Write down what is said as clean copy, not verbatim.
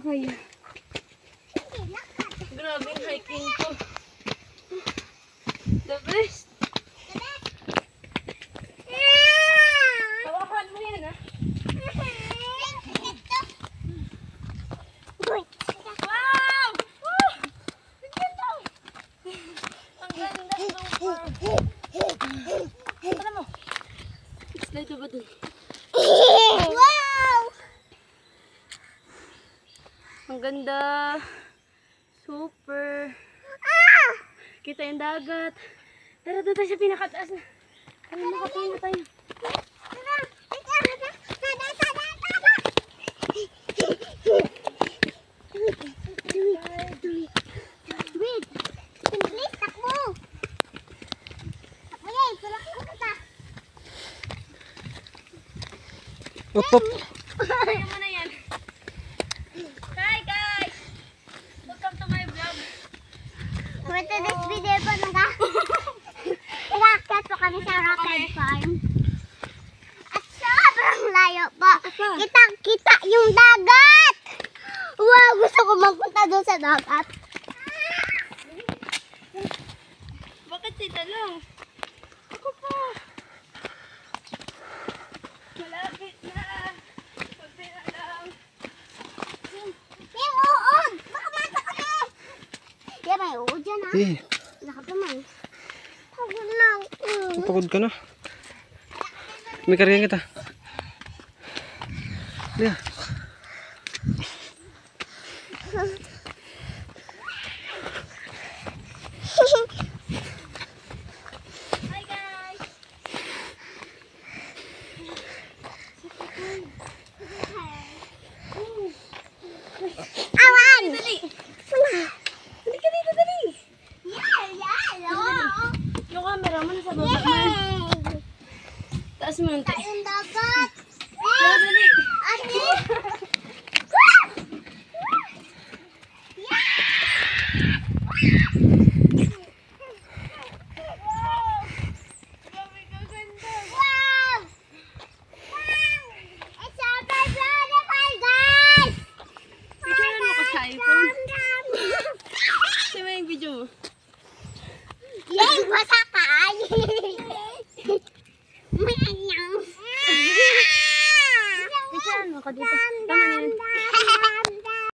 kaya. Grabe yung hiking ko. The best. Hawakan mo yan, ha? Wow! Woo! Ang ganda! Ang ganda, super! Ano mo? Slide ba dun? Wow! Ang ganda. Super. Kita yung dagat. Tara doon tayo sa pinakataas na. Tara, makapain na tayo. Up. Tayo mo na yan. Hi guys! Welcome to my vlog. For today's video po, nag-aakit po kami sa Rocket Farm. At sobrang layo po. Kitang-kita yung dagat! Wow! Gusto ko magpunta doon sa dagat. Bakit si Talong? Ako po. Malapit na. Kunti na lang. Yung uod! Baka mata kami! Yan, may uod dyan ha. Eh, Lakap naman. Pagod na. pagod ka na. May karga kita. Liya. Hi guys! Awan! Dali! Dali ka dito, dali! Oo. Yung camera mo nasa baba mo. Yay! Taas mo yung tayo. Yung dagat! Tara, dali! Ate! Grabe ka ganda! Wow! It's a beautiful guys! Picturean mo ko sa iPhone. Kasi mo yung video mo. Yay! Basa ka! May anyang! Picturean mo ko dito. Tama na yun.